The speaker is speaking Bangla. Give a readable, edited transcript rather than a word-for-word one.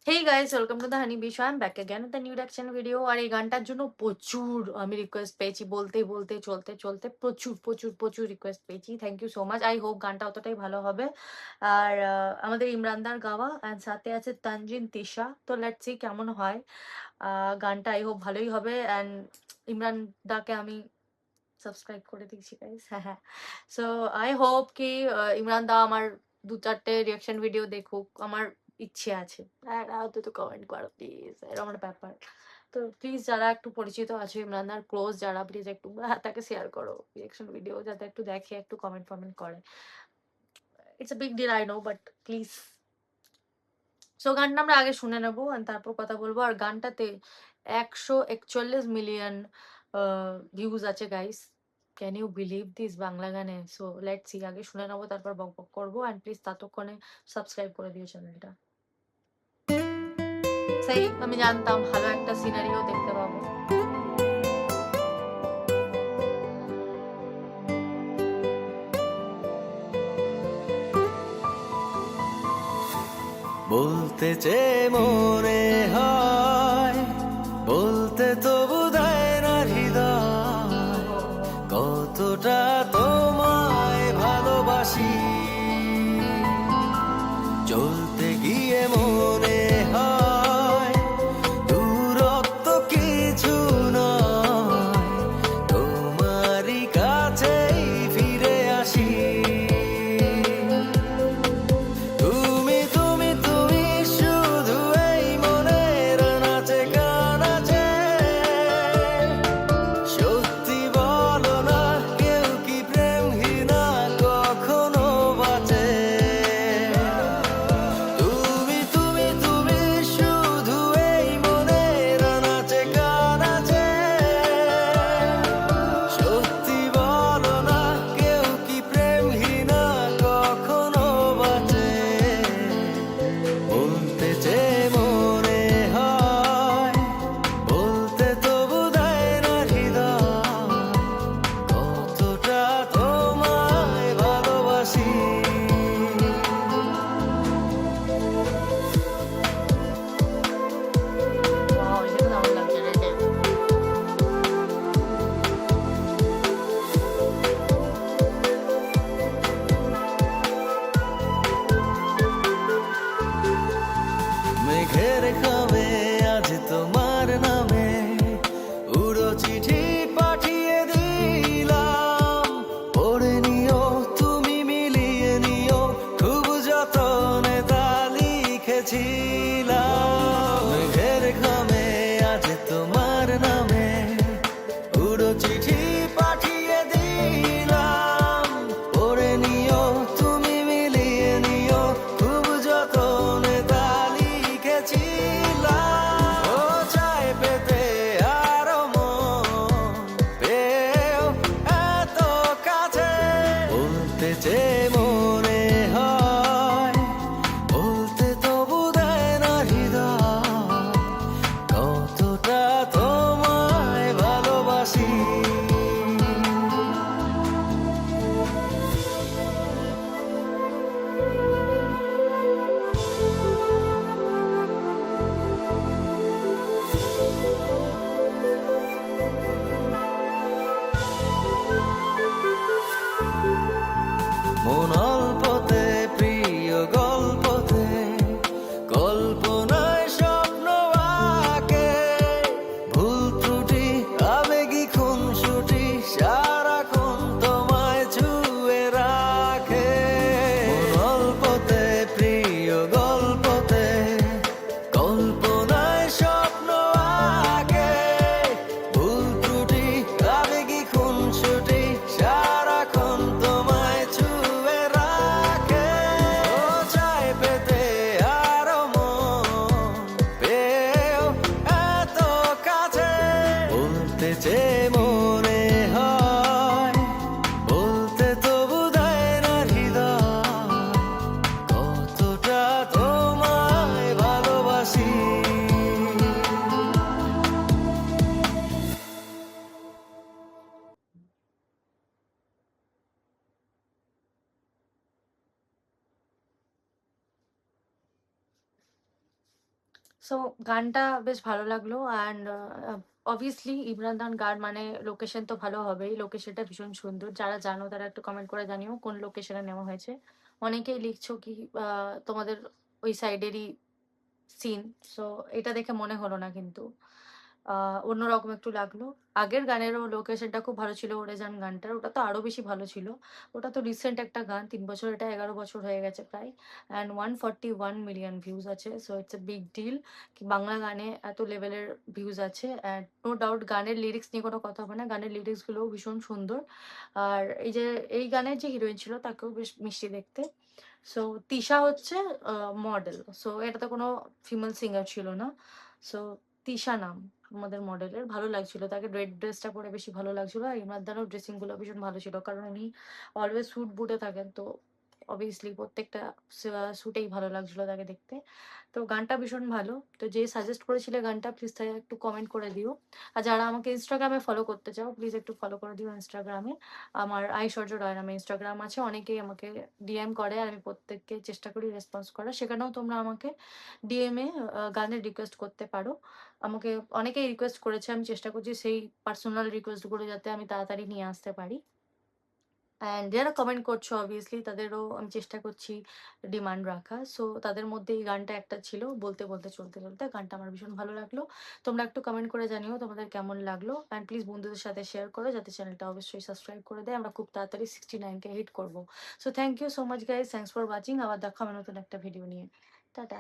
Hey guys, welcome to the honey bish. I am back again with the new reaction video. আর এই গানটার জন্য প্রচুর আমি রিকোয়েস্ট পেয়েছি, বলতে বলতে চলতে চলতে প্রচুর প্রচুর প্রচুর রিকোয়েস্ট পেয়েছি। Thank you so much. I hope গানটা অতটাই ভালো হবে। আর আমাদের ইমরানদার গাওয়া, অ্যান্ড সাথে আছে তানজিন তিশা। তো লেটস সি কেমন হয়। গানটা আই হোপ ভালোই হবে। অ্যান্ড ইমরান দাকে আমি সাবস্ক্রাইব করে দিয়েছি গাইস। হ্যাঁ হ্যাঁ। সো আই হোপ কি ইমরান দা আমার ২-৪টে রিঅ্যাকশন ভিডিও দেখুক, আমার ইচ্ছে আছে। আর অন্তত কমেন্ট করো প্লিজ, এরকম একটা ব্যাপার। তো প্লিজ যারা একটু পরিচিত আছে ইমরানদার ক্লোজ যারা, প্লিজ একটু তাকে শেয়ার করো রিঅ্যাকশন ভিডিও, যাতে একটু দেখে, একটু কমেন্ট ফমেন্ট করে। It's a big deal I know, but please. So গানটা আমরা আগে শুনে নেবো and তারপর কথা বলবো। আর গানটাতে ১৪১ মিলিয়ন ভিউজ আছে guys. Can you believe this Bangla গানে? সো লেটস সি, আগে শুনে নেবো তারপর বক বক করবো। অ্যান্ড প্লিজ ততক্ষণে সাবস্ক্রাইব করে দিও চ্যানেলটা। সেই আমি জানতাম ভালো একটা সিনারিও দেখতে পাবো। বলতে চেয়ে মনে হয়, বলতে তবু দেয় না হৃদয়, কতটা তোমায় ভালোবাসি। চলতে গিয়ে মনে হয় দূরত্ব কিছু নয়, তোমারই কাছেই ফিরে আসি। তুমি তুমি তুমি শুধু এই মনের নাচে গানাচে, সত্যি বলো না কেউ কি প্রেমহীনা কখনো বাঁচে? তুমি তুমি তুমি শুধু এই মনের নাচে গানাচে, সত্যি বলো না কেউ কি প্রেমহীনা কখনো বাঁচে? বলতে চেয়ে মনে হয়, বলতে তবু দেয় না হৃদয়, কতটা তোমায় ভালোবাসি। ওয়াও, এটা দারুণ লাগছে রে। মেঘের খামে আজ তোমার নামে উড়ো চিঠি পাঠিয়ে দিলাম, পড়ে নিও তুমি মিলিয়ে নিও, খুব যতনে তা লিখেছিলাম। মেঘের খামে আজ তোমার নামে উড়ো চিঠি পাঠিয়ে দিলাম, পড়ে নিও তুমি মিলিয়ে নিও, খুব যতনে তা লিখেছিলাম। ও চায় পেতে আরো মন পেও এত কাছে, বলতে চেয়ে মনে হয়, বলতে তবু দেয় না হৃদয়, সো গানটা বেশ ভালো লাগলো অ্যান্ড অবভিয়াসলি ইমরান খান গান মানে লোকেশন তো ভালো হবেই। লোকেশনটা ভীষণ সুন্দর। যারা জানো তারা একটু কমেন্ট করে জানিও কোন লোকেশনে নেওয়া হয়েছে। অনেকেই লিখছো কি তোমাদের ওই সাইডেরই সিন। সো এটা দেখে মনে হলো না কিন্তু। অন্যরকম একটু লাগলো। আগের গানেরও লোকেশনটা খুব ভালো ছিল 'উড়ে যান' গানটার। ওটা তো আরো বেশি ভালো ছিল। ওটা তো রিসেন্ট একটা গান ৩ বছর, এটা ১১ বছর হয়ে গেছে প্রায়। অ্যান্ড 141 মিলিয়ন ভিউজ আছে। So it's a big deal. Bangla গানে এত লেভেলের ভিউজ আছে। অ্যান্ড নো ডাউট গানের লিরিক্স নিয়ে কোনো কথা হবে না। গানের লিরিক্সগুলোও ভীষণ সুন্দর। আর এই গানের যে হিরোইন ছিল তাকেও বেশ মিষ্টি দেখতে। সো তিশা হচ্ছে মডেল। সো এটা তো কোনো ফিমেল সিঙ্গার ছিল না। সো তিশা নাম আমাদের মডেলের। ভালো লাগছিল। তাকে রেড ড্রেসটা পরে বেশি ভালো লাগছিল। আর ইমরান খানের ড্রেসিং গুলো ভীষণ ভালো ছিল। কারণ উনি অলওয়েজ স্যুট বুটে থাকেন। তো অবভিয়াসলি প্রত্যেকটা স্যুটেই ভালো লাগছিল তাকে দেখতে। তো গানটা ভীষণ ভালো। তো যে সাজেস্ট করেছিলে গানটা প্লিজ তাই একটু কমেন্ট করে দিও। আর যারা আমাকে ইনস্টাগ্রামে ফলো করতে চাও প্লিজ একটু ফলো করে দিও ইনস্টাগ্রামে। আমার আইশ্বর্য রয় নামে ইনস্টাগ্রাম আছে। অনেকেই আমাকে ডিএম করে আর আমি প্রত্যেককে চেষ্টা করি রেসপন্স করার। সেখানেও তোমরা আমাকে ডিএম এ গানের রিকোয়েস্ট করতে পারো। আমাকে অনেকেই রিকোয়েস্ট করেছে। আমি চেষ্টা করছি সেই পার্সোনাল রিকোয়েস্ট গুলো যাতে আমি তাড়াতাড়ি নিয়ে আসতে পারি। অ্যান্ড যারা কমেন্ট করছো অবভিয়াসলি তাদেরও আমি চেষ্টা করছি ডিমান্ড রাখা। সো তাদের মধ্যে এই গানটা একটা ছিল। বলতে, বলতে, চলতে, চলতে গানটা আমার ভীষণ ভালো লাগলো। তোমরা একটু কমেন্ট করে জানিও তোমাদের কেমন লাগলো। অ্যান্ড প্লিজ বন্ধুদের সাথে শেয়ার করো যাতে চ্যানেলটা অবশ্যই সাবস্ক্রাইব করে দেয়। আমরা খুব তাড়াতাড়ি 69K হিট করব। So thank you so much guys. Thanks for watching. আবার দেখা হবে নতুন একটা ভিডিও নিয়ে। টাটা।